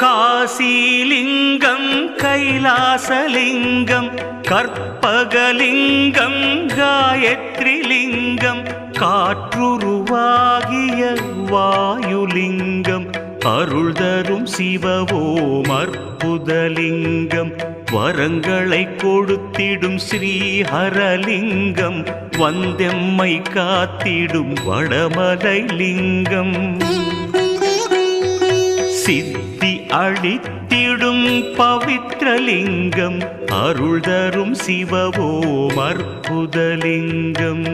காசிலிங்கம் கைலாசலிங்கம் கற்பகலிங்கம் காயத்ரிலிங்கம் காற்றுருவாகிய வாயுலிங்கம் அருள் தரும் சிவவோம் அற்புதலிங்கம் வரங்களை கொடுத்திடும் ஸ்ரீஹரலிங்கம் வந்தெம்மை காத்திடும் வடமலை லிங்கம் சித்தி அளித்திடும் பவித்ரலிங்கம் அருள் தரும் சிவவோம் அற்புதலிங்கம்